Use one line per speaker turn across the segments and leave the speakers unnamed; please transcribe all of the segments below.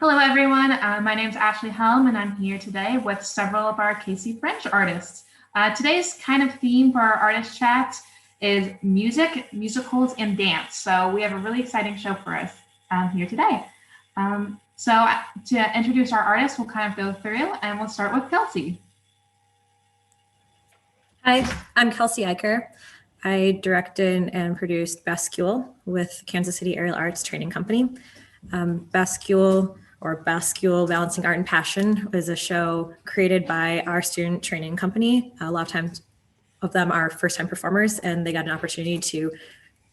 Hello, everyone. My name is Ashley Helm, and I'm here today with several of our KC Fringe artists. Today's kind of theme for our artist chat is music, musicals, and dance. So we have a really exciting show for us here today. So to introduce our artists, we'll kind of go through, and we'll start with Kelsey.
Hi, I'm Kelsey Aicher. I directed and produced BASCULE with Kansas City Aerial Arts Training Company. BASCULE, or BASCULE, Balancing Art and Passion, is a show created by our student training company. A lot of times of them are first-time performers, and they got an opportunity to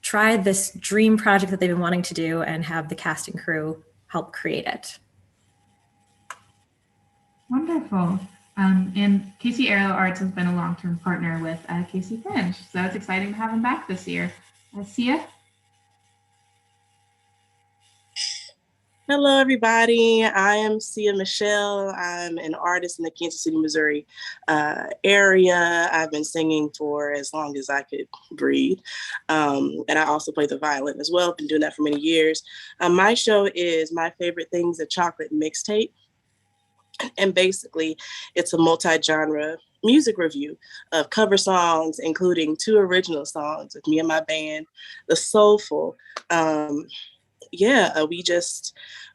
try this dream project that they've been wanting to do and have the cast and crew help create it.
Wonderful. And KC Aerial Arts has been a long-term partner with KC Fringe, so it's exciting to have them back this year. Sia?
Hello, everybody. I am Sia Michelle. I'm an artist in the Kansas City, Missouri area. I've been singing for as long as I could breathe. And I also play the violin as well. Been doing that for many years. My show is My Favorite Things, a chocolate mixtape. And basically, it's a multi-genre music review of cover songs, including 2 original songs with me and my band, The Soulful.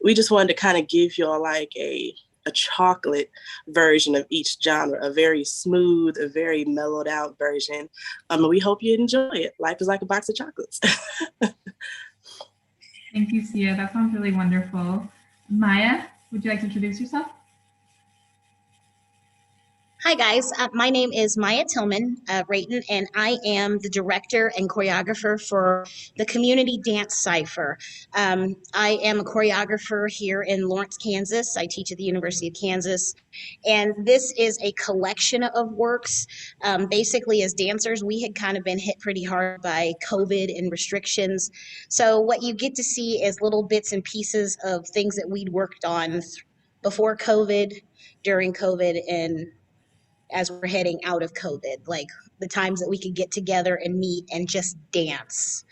We just wanted to kind of give y'all like a chocolate version of each genre, a very smooth, a very mellowed out version. And we hope you enjoy it. Life is like a box of chocolates.
Thank you, Sia. That sounds really wonderful. Maya, would you like to introduce yourself?
Hi guys, my name is Maya Tillman Rayton, and I am the director and choreographer for the community dance Cypher. I am a choreographer here in Lawrence, Kansas. I teach at the University of Kansas, and this is a collection of works. Basically, as dancers, we had kind of been hit pretty hard by COVID and restrictions. So what you get to see is little bits and pieces of things that we'd worked on before COVID, during COVID, and as we're heading out of COVID, like the times that we could get together and meet and just dance.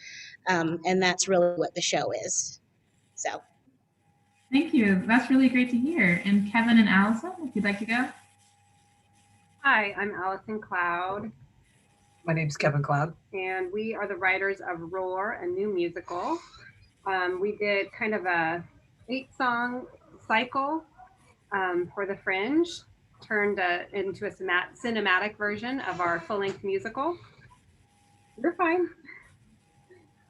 And that's really what the show is. So.
Thank you. That's really great to hear. And Kevin and Allison, if you'd like to go.
Hi, I'm Allison Cloud.
My name's Kevin Cloud.
And we are the writers of Roar, a new musical. We did kind of a 8-song cycle for the Fringe, turned into a cinematic version of our full-length musical. You're fine.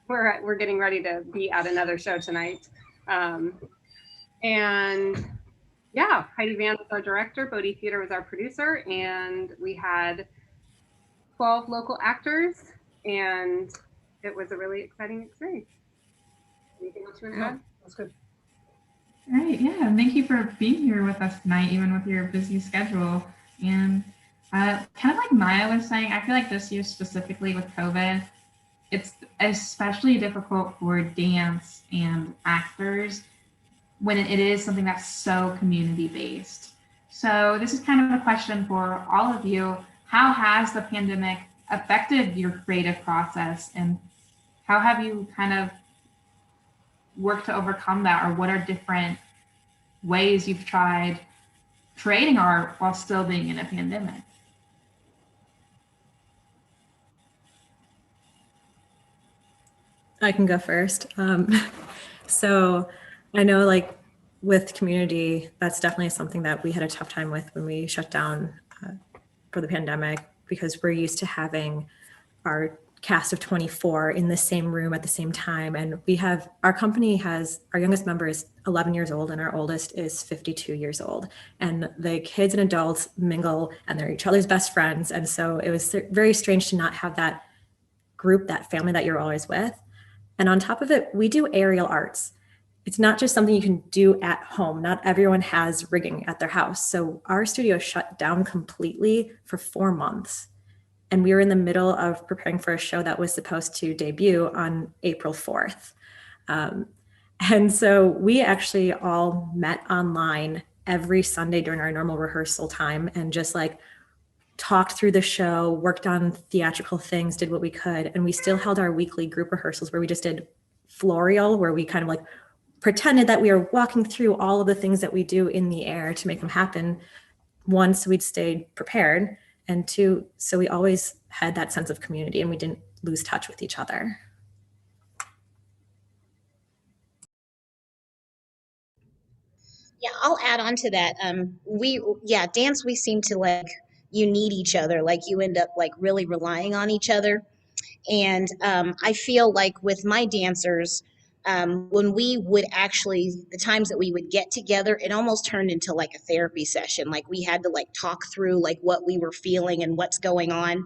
We're getting ready to be at another show tonight. And yeah, Heidi Van was our director, Bodie Theater was our producer, and we had 12 local actors, and it was a really exciting experience. Anything else you want to add?
That's good.
All right, yeah, thank you for being here with us tonight, even with your busy schedule. And kind of like Maya was saying, I feel like this year specifically with COVID, it's especially difficult for dance and actors when it is something that's so community-based. So this is kind of a question for all of you. How has the pandemic affected your creative process, and how have you kind of work to overcome that, or what are different ways you've tried creating art while still being in a pandemic?
I can go first. So I know, like, with community, that's definitely something that we had a tough time with when we shut down for the pandemic, because we're used to having our cast of 24 in the same room at the same time. And our company has, our youngest member is 11 years old and our oldest is 52 years old. And the kids and adults mingle and they're each other's best friends. And so it was very strange to not have that group, that family that you're always with. And on top of it, we do aerial arts. It's not just something you can do at home. Not everyone has rigging at their house. So our studio shut down completely for 4 months. And we were in the middle of preparing for a show that was supposed to debut on April 4th. And so we actually all met online every Sunday during our normal rehearsal time and just like talked through the show, worked on theatrical things, did what we could. And we still held our weekly group rehearsals where we just did Florial, where we kind of like pretended that we were walking through all of the things that we do in the air to make them happen. One, so we'd stay prepared, and two, so we always had that sense of community and we didn't lose touch with each other.
Yeah, I'll add on to that. Dance, we seem to like, you need each other. Like you end up like really relying on each other. And I feel like with my dancers, when we would actually, the times that we would get together, it almost turned into like a therapy session. Like we had to like talk through like what we were feeling and what's going on.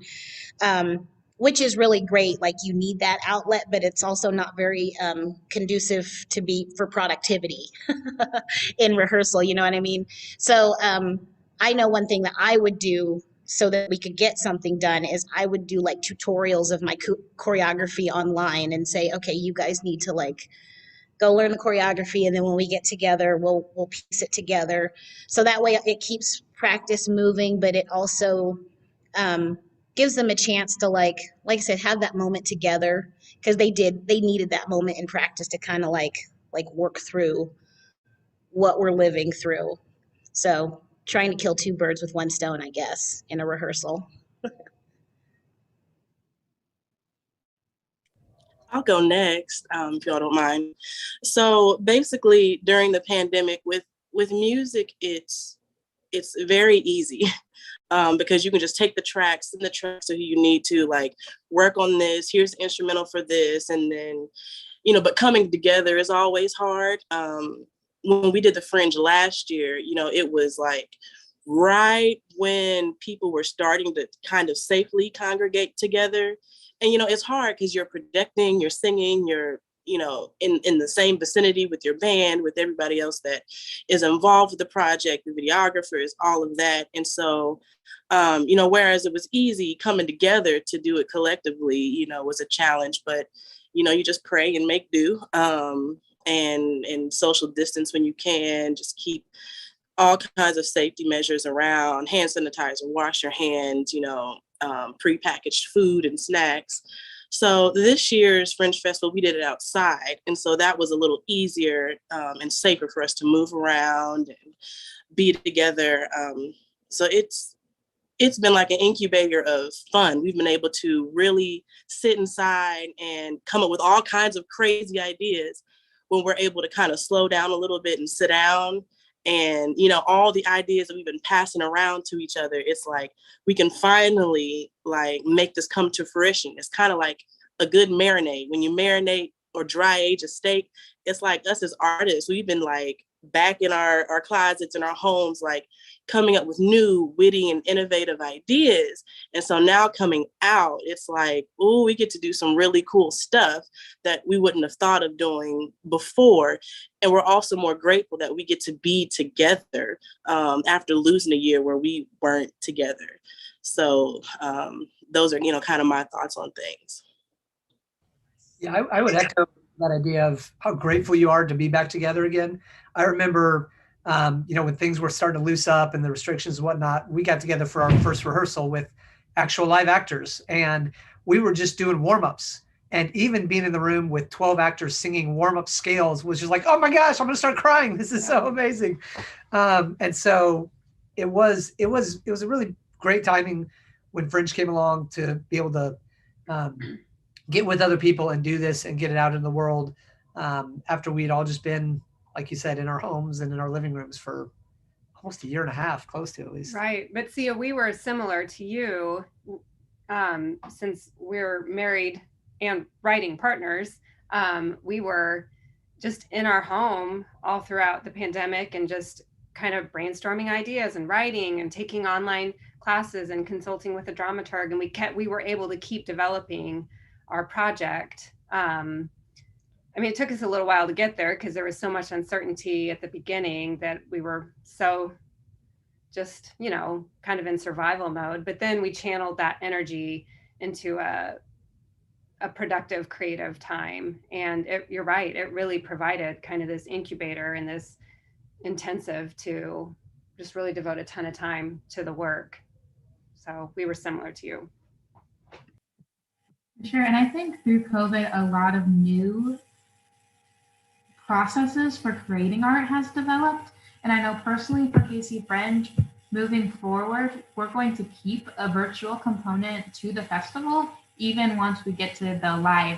Which is really great. Like you need that outlet, but it's also not very conducive to be for productivity in rehearsal. You know what I mean? So I know one thing that I would do so that we could get something done is I would do like tutorials of my choreography online and say, okay, you guys need to like go learn the choreography, and then when we get together, we'll piece it together. So that way it keeps practice moving, but it also gives them a chance to like I said, have that moment together, because they needed that moment in practice to kind of like work through what we're living through. So trying to kill two birds with one stone, I guess, in a rehearsal.
I'll go next, if y'all don't mind. So basically, during the pandemic, with music, it's very easy. Because you can just take the tracks and the tracks that you need to like work on this. Here's the instrumental for this, and then, but coming together is always hard. When we did the Fringe last year, it was like right when people were starting to kind of safely congregate together, and it's hard because you're projecting, you're singing, you're in the same vicinity with your band, with everybody else that is involved with the project, the videographers, all of that. And so, whereas it was easy coming together to do it collectively, was a challenge, but, you just pray and make do, and social distance when you can, just keep all kinds of safety measures around, hand sanitizer, wash your hands, prepackaged food and snacks. So this year's Fringe Festival, we did it outside. And so that was a little easier and safer for us to move around and be together. So it's been like an incubator of fun. We've been able to really sit inside and come up with all kinds of crazy ideas when we're able to kind of slow down a little bit and sit down. And, all the ideas that we've been passing around to each other, it's like we can finally like make this come to fruition. It's kind of like a good marinade. When you marinate or dry age a steak, it's like us as artists, we've been like back in our closets in our homes, like coming up with new, witty and innovative ideas. And so now coming out, it's like, oh, we get to do some really cool stuff that we wouldn't have thought of doing before. And we're also more grateful that we get to be together after losing a year where we weren't together. So those are, kind of my thoughts on things.
Yeah, I would echo that idea of how grateful you are to be back together again. I remember, when things were starting to loose up and the restrictions and whatnot, we got together for our first rehearsal with actual live actors, and we were just doing warm-ups. And even being in the room with 12 actors singing warm-up scales was just like, oh my gosh, I'm going to start crying. This is so amazing. And so it was a really great timing when Fringe came along to be able to get with other people and do this and get it out in the world after we'd all just been, like you said, in our homes and in our living rooms for almost a year and a half, close to at least.
Right. But Sia, we were similar to you since we're married and writing partners. We were just in our home all throughout the pandemic and just kind of brainstorming ideas and writing and taking online classes and consulting with a dramaturg. And we were able to keep developing our project. It took us a little while to get there because there was so much uncertainty at the beginning that we were so just, kind of in survival mode. But then we channeled that energy into a productive, creative time. And you're right, it really provided kind of this incubator and this intensive to just really devote a ton of time to the work. So we were similar to you.
Sure. And I think through COVID, a lot of new processes for creating art has developed. And I know personally for KC Fringe, moving forward, we're going to keep a virtual component to the festival, even once we get to the live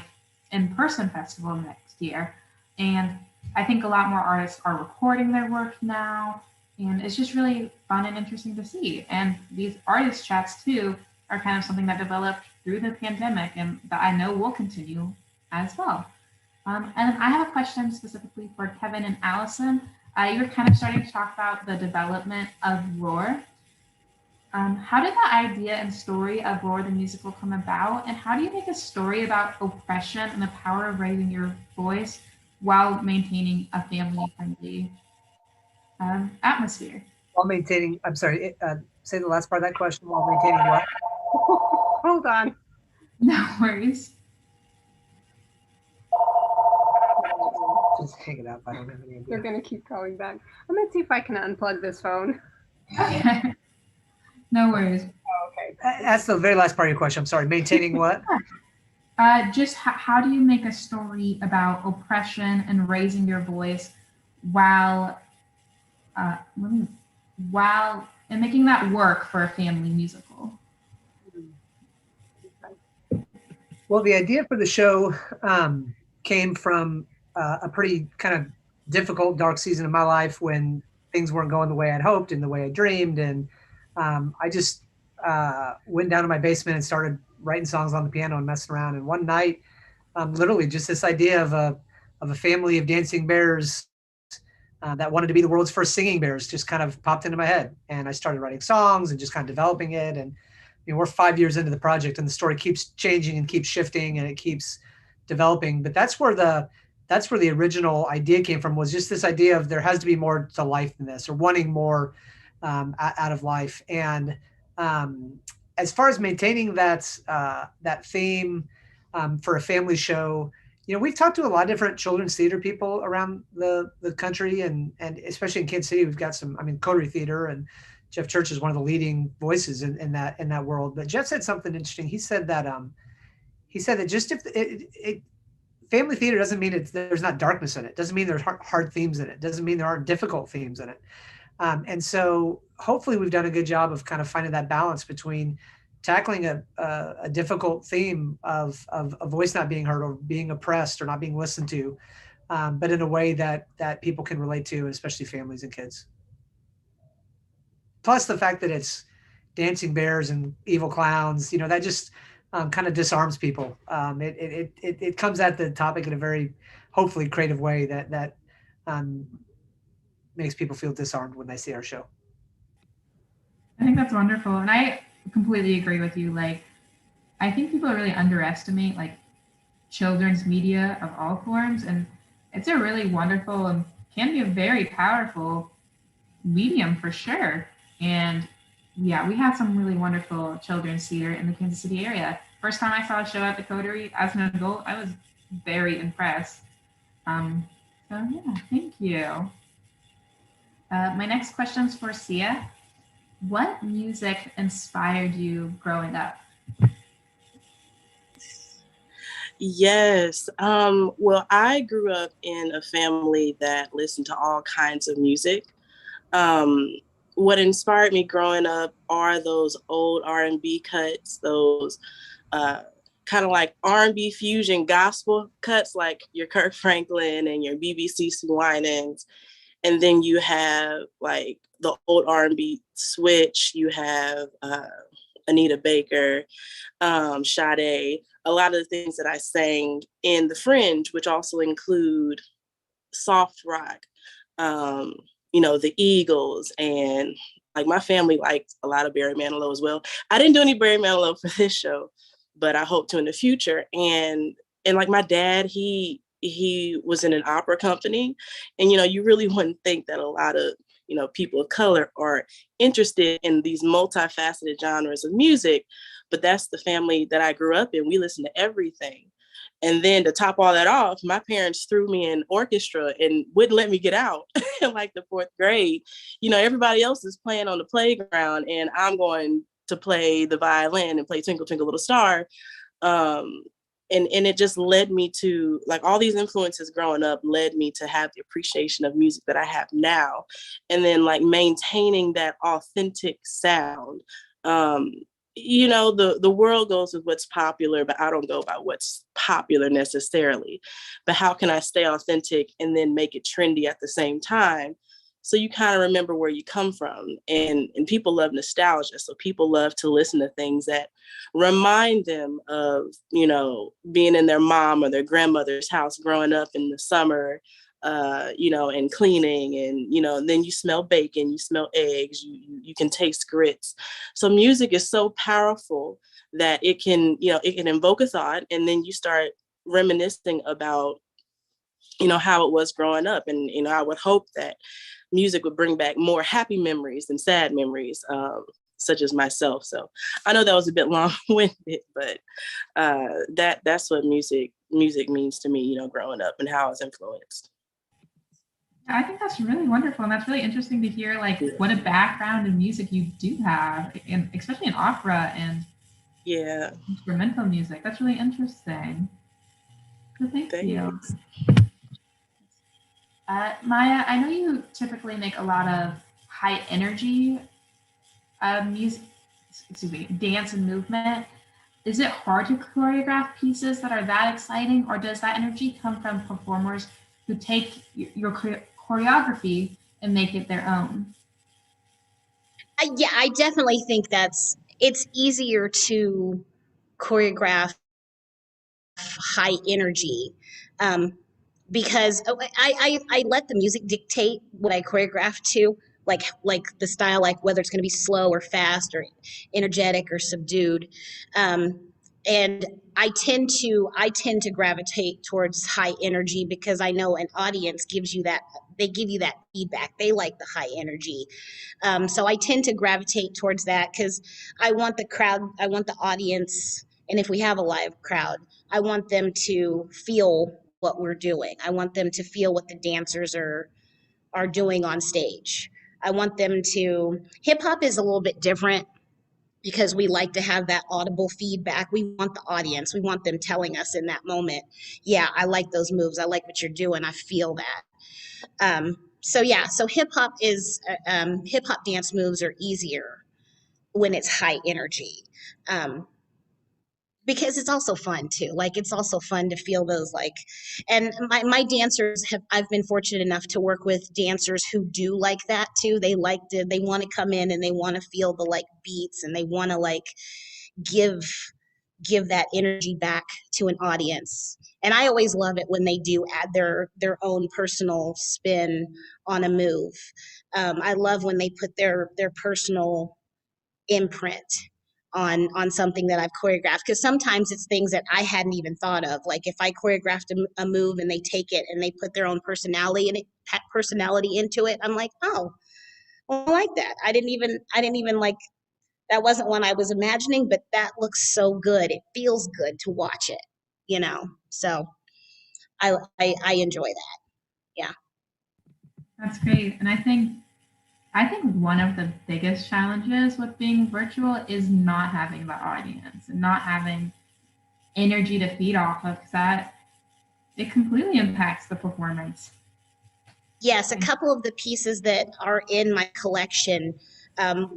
in-person festival next year. And I think a lot more artists are recording their work now, and it's just really fun and interesting to see. And these artist chats too are kind of something that developed through the pandemic and that I know will continue as well. And I have a question specifically for Kevin and Allison. You were kind of starting to talk about the development of Roar. How did the idea and story of Roar the musical come about? And how do you make a story about oppression and the power of raising your voice while maintaining a family-friendly atmosphere?
While maintaining, I'm sorry, say the last part of that question, while maintaining what?
Hold on.
No worries.
Just hang it up. I don't have any idea.
They're going to keep calling back. I'm going to see if I can unplug this phone.
Okay. No worries.
Oh, okay.
That's the very last part of your question. I'm sorry. Maintaining what?
Just how do you make a story about oppression and raising your voice while and making that work for a family musical?
Well, the idea for the show came from a pretty kind of difficult, dark season of my life when things weren't going the way I'd hoped and the way I dreamed. And I just went down to my basement and started writing songs on the piano and messing around. And one night, literally just this idea of a family of dancing bears that wanted to be the world's first singing bears just kind of popped into my head. And I started writing songs and just kind of developing it. And we're 5 years into the project and the story keeps changing and keeps shifting and it keeps developing. But that's where the original idea came from, was just this idea of there has to be more to life than this, or wanting more out of life. And as far as maintaining that theme for a family show, we've talked to a lot of different children's theater people around the country, and especially in Kansas City, we've got some, Coterie Theater, and Jeff Church is one of the leading voices in that world. But Jeff said something interesting. He said that just if family theater doesn't mean there's not darkness in it. Doesn't mean there's hard themes in it. Doesn't mean there aren't difficult themes in it. And so hopefully we've done a good job of kind of finding that balance between tackling a difficult theme of a voice not being heard or being oppressed or not being listened to, but in a way that people can relate to, and especially families and kids. Plus the fact that it's dancing bears and evil clowns, that just kind of disarms people. It comes at the topic in a very hopefully creative way that makes people feel disarmed when they see our show.
I think that's wonderful. And I completely agree with you. Like, I think people really underestimate like children's media of all forms. And it's a really wonderful and can be a very powerful medium for sure. And yeah, we have some really wonderful children's theater in the Kansas City area. First time I saw a show at the Coterie as an adult, I was very impressed. So yeah, thank you. My next question is for Sia. What music inspired you growing up?
Yes. Well, I grew up in a family that listened to all kinds of music. What inspired me growing up are those old R&B cuts, those kind of like R&B fusion gospel cuts, like your Kirk Franklin and your BBC Winans. And then you have like the old R&B switch. You have Anita Baker, Sade, a lot of the things that I sang in the Fringe, which also include soft rock, the Eagles, and like my family liked a lot of Barry Manilow as well. I didn't do any Barry Manilow for this show, but I hope to in the future. And like my dad, he was in an opera company, and you really wouldn't think that a lot of people of color are interested in these multifaceted genres of music, but that's the family that I grew up in. We listened to everything. And then to top all that off, my parents threw me in orchestra and wouldn't let me get out in like the 4th grade. Everybody else is playing on the playground and I'm going to play the violin and play Twinkle Twinkle Little Star. and it just led me to, like, all these influences growing up led me to have the appreciation of music that I have now. And then, like, maintaining that authentic sound. You know, the world goes with what's popular, but I don't go by what's popular necessarily. But how can I stay authentic and then make it trendy at the same time? So you kind of remember where you come from. And people love nostalgia. So people love to listen to things that remind them of, you know, being in their mom or their grandmother's house growing up in the summer, you know, and cleaning, and, you know, and then you smell bacon, you smell eggs, you can taste grits. So music is so powerful that it can, you know, it can invoke a thought, and then you start reminiscing about, you know, how it was growing up. And, you know, I would hope that music would bring back more happy memories than sad memories, such as myself. So I know that was a bit long-winded, but that's what music means to me, you know, growing up and how I was influenced.
I think that's really wonderful, and that's really interesting to hear, like, what a background in music you do have, and especially in opera and instrumental music. That's really interesting. So thank you. Maya, I know you typically make a lot of high energy music, dance and movement. Is it hard to choreograph pieces that are that exciting, or does that energy come from performers who take your choreography and make it their own?
Yeah, I definitely think it's easier to choreograph high energy, because I let the music dictate what I choreograph to, like the style, like whether it's going to be slow or fast or energetic or subdued. And I tend to gravitate towards high energy because I know an audience gives you that, they give you that feedback. They like the high energy. So I tend to gravitate towards that because I want the crowd, I want the audience, and if we have a live crowd, I want them to feel what we're doing. I want them to feel what the dancers are doing on stage. I want them to, hip hop is a little bit different because we like to have that audible feedback. We want the audience, we want them telling us in that moment, yeah, I like those moves, I like what you're doing, I feel that. So hip hop dance moves are easier when it's high energy. Because it's also fun too. Like, it's also fun to feel those, like, and my dancers I've been fortunate enough to work with dancers who do like that too. They want to come in and they want to feel the, like, beats, and they want to, like, give that energy back to an audience. And I always love it when they do add their own personal spin on a move. I love when they put their personal imprint on something that I've choreographed, because sometimes it's things that I hadn't even thought of. Like, if I choreographed a move and they take it and they put their own personality into it, I'm like, oh, well, I like that. I didn't even like, that wasn't one I was imagining, but that looks so good. It feels good to watch it, you know? So I enjoy that. Yeah.
That's great. And I think one of the biggest challenges with being virtual is not having the audience and not having energy to feed off of, because that, it completely impacts the performance.
Yes, a couple of the pieces that are in my collection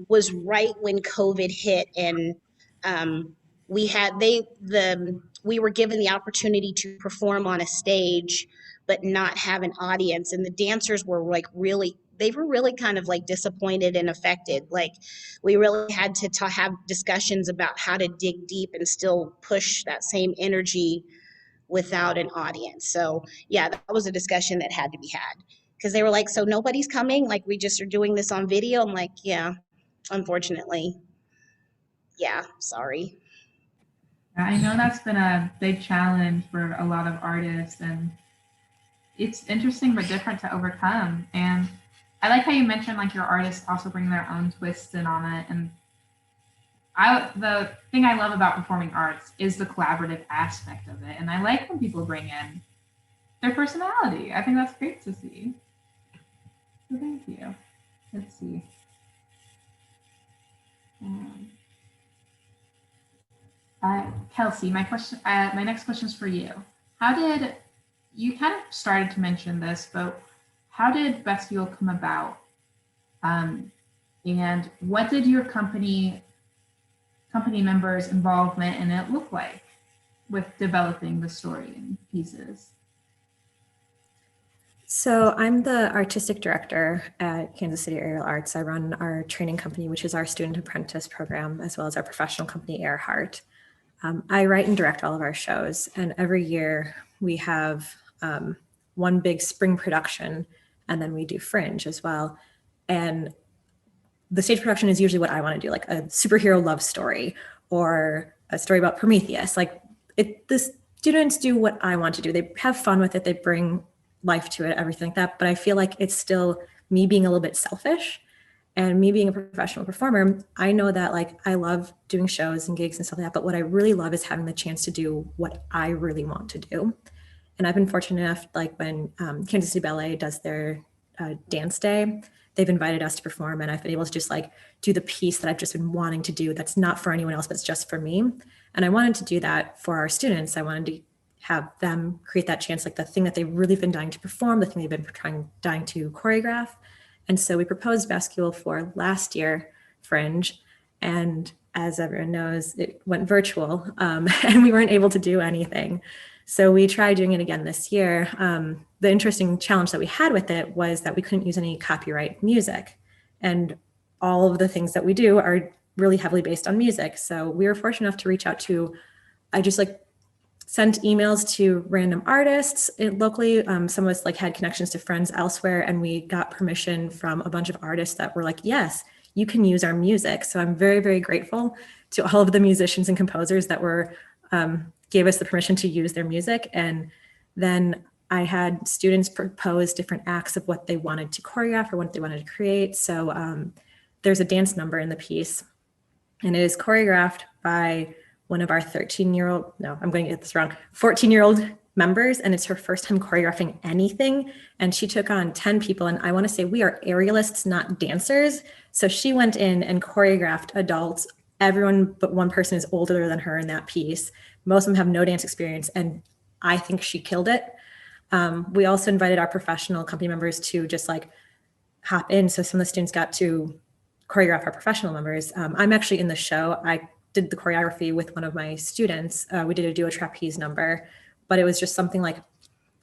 was right when COVID hit, and we were given the opportunity to perform on a stage, but not have an audience, and the dancers were like they were really kind of like disappointed and affected. Like, we really had to have discussions about how to dig deep and still push that same energy without an audience. So yeah, that was a discussion that had to be had, because they were like, so nobody's coming, like, we just are doing this on video. I'm like, yeah, unfortunately, yeah, sorry.
I know that's been a big challenge for a lot of artists, and it's interesting but different to overcome. And I like how you mentioned, like, your artists also bring their own twists in on it. And the thing I love about performing arts is the collaborative aspect of it. And I like when people bring in their personality. I think that's great to see. So thank you. Let's see. Kelsey, my next question is for you. How did you kind of started to mention this, but how did BASCULE come about? And what did your company members' involvement in it look like with developing the story and pieces?
So I'm the artistic director at Kansas City Aerial Arts. I run our training company, which is our student apprentice program, as well as our professional company, Earhart. I write and direct all of our shows, and every year we have one big spring production, and then we do Fringe as well. And the stage production is usually what I want to do, like a superhero love story or a story about Prometheus. Like the students do what I want to do. They have fun with it. They bring life to it, everything like that. But I feel like it's still me being a little bit selfish, and me being a professional performer. I know that like I love doing shows and gigs and stuff like that. But what I really love is having the chance to do what I really want to do. And I've been fortunate enough, like when Kansas City Ballet does their dance day, they've invited us to perform, and I've been able to just like do the piece that I've just been wanting to do. That's not for anyone else, but it's just for me. And I wanted to do that for our students. I wanted to have them create that chance, like the thing that they've really been dying to perform, the thing they've been dying to choreograph. And so we proposed BASCULE for last year, Fringe. And as everyone knows, it went virtual and we weren't able to do anything. So we tried doing it again this year. The interesting challenge that we had with it was that we couldn't use any copyright music. And all of the things that we do are really heavily based on music. So we were fortunate enough to reach out to, I just like sent emails to random artists locally. Some of us like had connections to friends elsewhere, and we got permission from a bunch of artists that were like, yes, you can use our music. So I'm very, very grateful to all of the musicians and composers that were gave us the permission to use their music. And then I had students propose different acts of what they wanted to choreograph or what they wanted to create. So there's a dance number in the piece, and it is choreographed by one of our 13-year-old, no, I'm going to get this wrong, 14-year-old members, and it's her first time choreographing anything. And she took on 10 people, and I want to say we are aerialists, not dancers. So she went in and choreographed adults. Everyone but one person is older than her in that piece. Most of them have no dance experience, and I think she killed it. We also invited our professional company members to just like hop in. So some of the students got to choreograph our professional members. I'm actually in the show. I did the choreography with one of my students. We did a duo trapeze number, but it was just something like,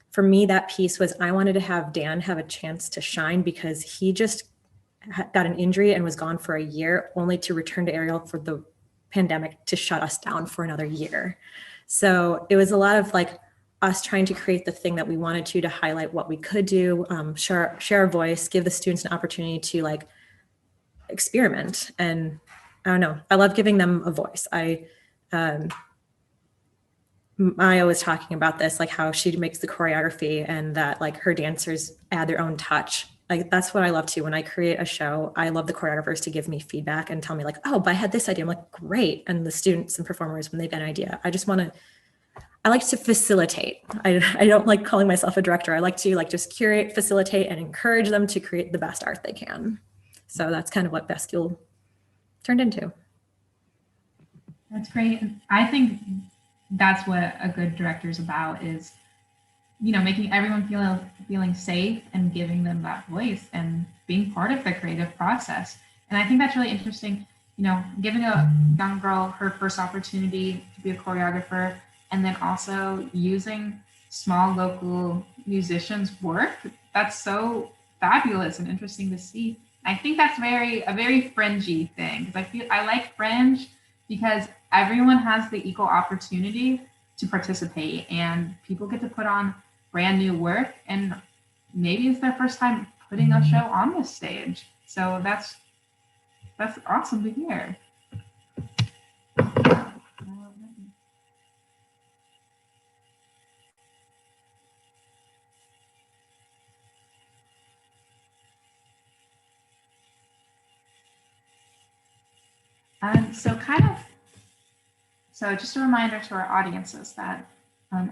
for me, that piece was, I wanted to have Dan have a chance to shine because he just got an injury and was gone for a year, only to return to aerial for the pandemic to shut us down for another year. So it was a lot of like us trying to create the thing that we wanted to highlight what we could do, share our voice, give the students an opportunity to like experiment. And I don't know, I love giving them a voice. Maya was talking about this, like how she makes the choreography and that like her dancers add their own touch. Like that's what I love too. When I create a show, I love the choreographers to give me feedback and tell me like, oh, but I had this idea. I'm like, great. And the students and performers, when they've got an idea, I like to facilitate. I don't like calling myself a director. I like to like just curate, facilitate, and encourage them to create the best art they can. So that's kind of what BASCULE turned into.
That's great. I think that's what a good director is about, is, you know, making everyone feeling safe and giving them that voice and being part of the creative process. And I think that's really interesting, you know, giving a young girl her first opportunity to be a choreographer, and then also using small local musicians' work. That's so fabulous and interesting to see. I think that's a very fringy thing, because I like Fringe because everyone has the equal opportunity to participate, and people get to put on brand new work, and maybe it's their first time putting a show on this stage. So that's awesome to hear. So just a reminder to our audiences that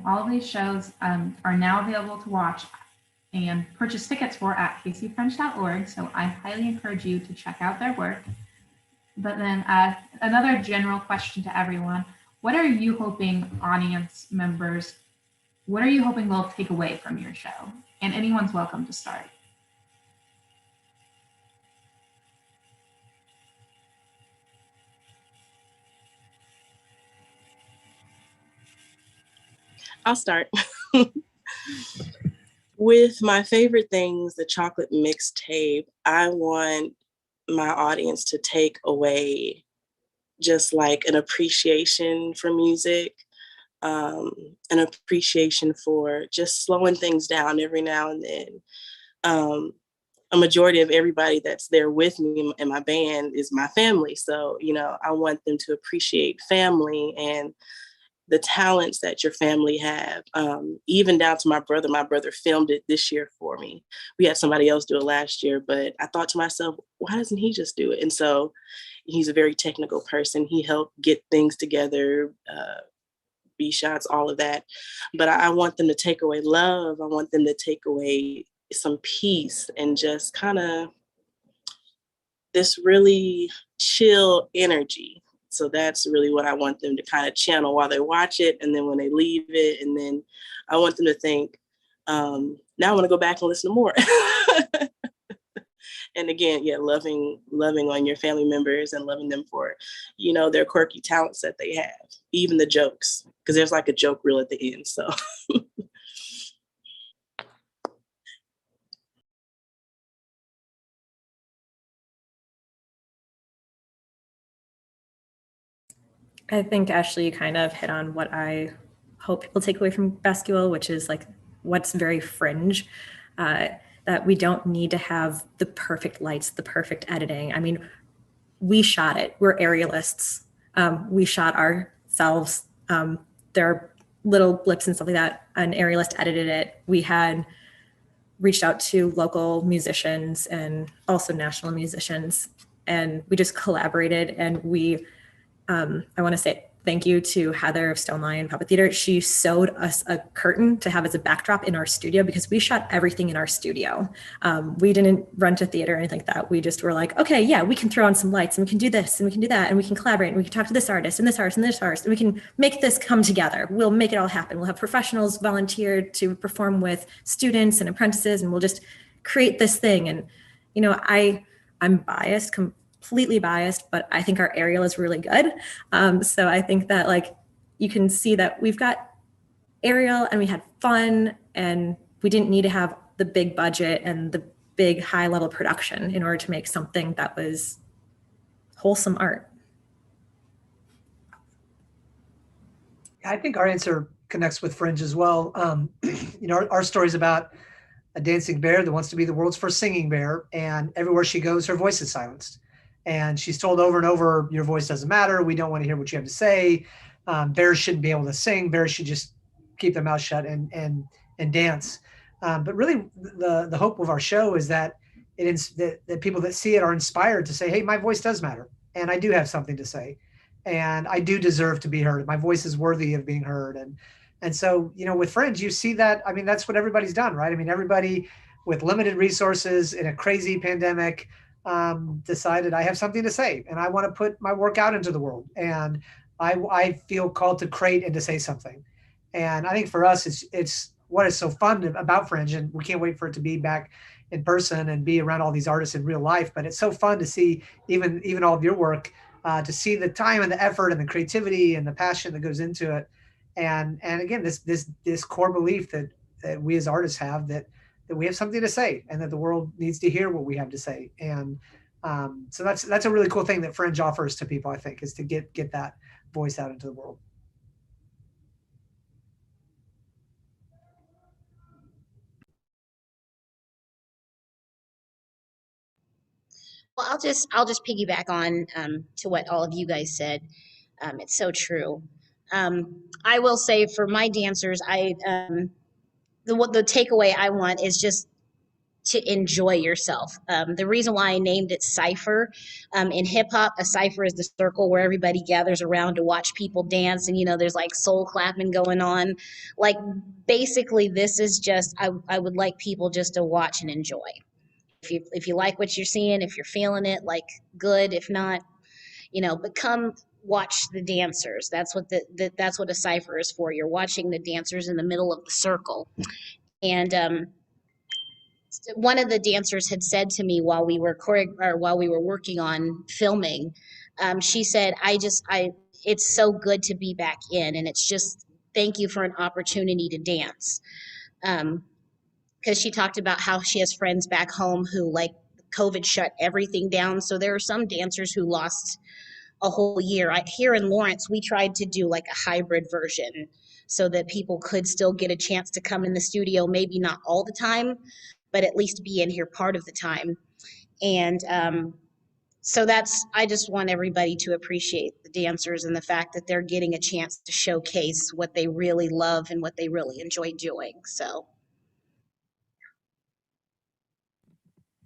all of these shows are now available to watch and purchase tickets for at kcfringe.org. So I highly encourage you to check out their work. But then another general question to everyone: what are you hoping audience members, what are you hoping they'll take away from your show? And anyone's welcome to start.
I'll start. With my favorite things, the chocolate mixtape, I want my audience to take away just like an appreciation for music, an appreciation for just slowing things down every now and then. A majority of everybody that's there with me in my band is my family. So, you know, I want them to appreciate family and the talents that your family have, even down to my brother. My brother filmed it this year for me. We had somebody else do it last year, but I thought to myself, why doesn't he just do it? And so he's a very technical person. He helped get things together, B shots, all of that. But I want them to take away love. I want them to take away some peace and just kind of this really chill energy. So that's really what I want them to kind of channel while they watch it. And then when they leave it, and then I want them to think, now I want to go back and listen to more. And again, yeah, loving on your family members and loving them for, you know, their quirky talents that they have, even the jokes, because there's like a joke reel at the end. So
I think, Ashley, you kind of hit on what I hope people take away from BASCULE, which is like what's very Fringe, that we don't need to have the perfect lights, the perfect editing. I mean, we shot it. We're aerialists. We shot ourselves. There are little blips and stuff like that. An aerialist edited it. We had reached out to local musicians and also national musicians, and we just collaborated. And we, I want to say thank you to Heather of Stone Lion Puppet Theater. She sewed us a curtain to have as a backdrop in our studio because we shot everything in our studio. We didn't rent a theater or anything like that. We just were like, okay, yeah, we can throw on some lights and we can do this and we can do that and we can collaborate and we can talk to this artist and this artist and this artist and we can make this come together. We'll make it all happen. We'll have professionals volunteer to perform with students and apprentices, and we'll just create this thing. And, you know, I'm biased, completely biased, but I think our aerial is really good. So I think that like you can see that we've got aerial and we had fun and we didn't need to have the big budget and the big high level production in order to make something that was wholesome art.
I think our answer connects with Fringe as well. You know, our story is about a dancing bear that wants to be the world's first singing bear, and everywhere she goes, her voice is silenced. And she's told over and over, your voice doesn't matter. We don't want to hear what you have to say. Bears shouldn't be able to sing. Bears should just keep their mouth shut and dance. But really, the hope of our show is that that people that see it are inspired to say, hey, my voice does matter. And I do have something to say. And I do deserve to be heard. My voice is worthy of being heard. And so, you know, with Fringe, you see that. I mean, that's what everybody's done, right? I mean, everybody with limited resources in a crazy pandemic decided I have something to say and I want to put my work out into the world. And I feel called to create and to say something. And I think for us, it's what is so fun about Fringe, and we can't wait for it to be back in person and be around all these artists in real life. But it's so fun to see even all of your work, to see the time and the effort and the creativity and the passion that goes into it. And again, this core belief that we as artists have that we have something to say and that the world needs to hear what we have to say. And so that's a really cool thing that Fringe offers to people, I think, is to get that voice out into the world.
Well, I'll just piggyback on to what all of you guys said. It's so true. I will say for my dancers, the takeaway I want is just to enjoy yourself. The reason why I named it Cypher, in hip hop, a cipher is the circle where everybody gathers around to watch people dance, and you know there's like soul clapping going on. Like basically, this is just I would like people just to watch and enjoy. If you like what you're seeing, if you're feeling it, like good. If not, you know, but come watch the dancers. That's what that's what a cypher is for. You're watching the dancers in the middle of the circle. And one of the dancers had said to me while we were working on filming, she said, it's so good to be back in, and it's just thank you for an opportunity to dance. Because she talked about how she has friends back home who, like, COVID shut everything down. So there are some dancers who lost a whole year. Here in Lawrence, we tried to do like a hybrid version so that people could still get a chance to come in the studio, maybe not all the time, but at least be in here part of the time. And so I just want everybody to appreciate the dancers and the fact that they're getting a chance to showcase what they really love and what they really enjoy doing. So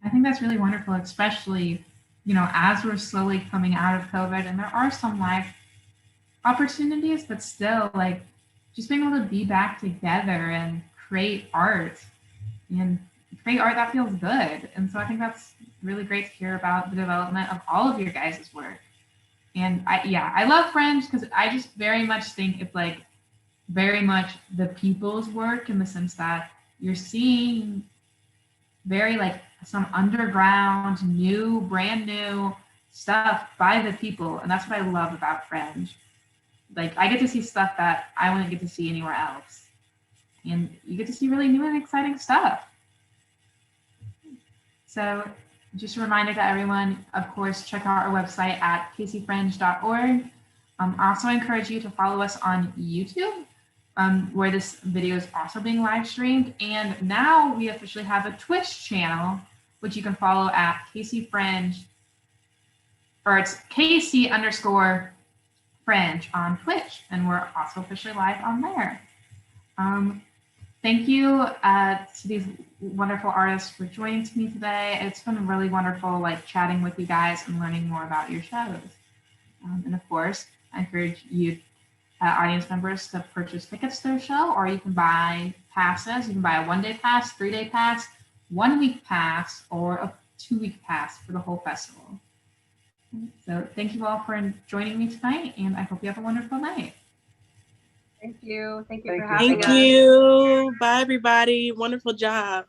I think that's really wonderful, especially, you know, as we're slowly coming out of COVID, and there are some live opportunities, but still, like, just being able to be back together and create art that feels good. And so I think that's really great to hear about the development of all of your guys' work. And I love Fringe because I just very much think it's like very much the people's work, in the sense that you're seeing very like some underground, brand new stuff by the people. And that's what I love about Fringe. Like, I get to see stuff that I wouldn't get to see anywhere else. And you get to see really new and exciting stuff. So just a reminder to everyone, of course, check out our website at kcfringe.org. I also encourage you to follow us on YouTube, where this video is also being live streamed. And now we officially have a Twitch channel, which you can follow at kcfringe, or it's KC_Fringe on Twitch. And we're also officially live on there. Thank you to these wonderful artists for joining me today. It's been really wonderful, like, chatting with you guys and learning more about your shows. And of course, I encourage you, audience members, to purchase tickets to their show, or you can buy passes. You can buy a 1-day pass, 3-day pass, 1-week pass, or a 2-week pass for the whole festival. So thank you all for joining me tonight, and I hope you have a wonderful night.
Thank you. Thank you for having us.
Thank you. Bye, everybody. Wonderful job.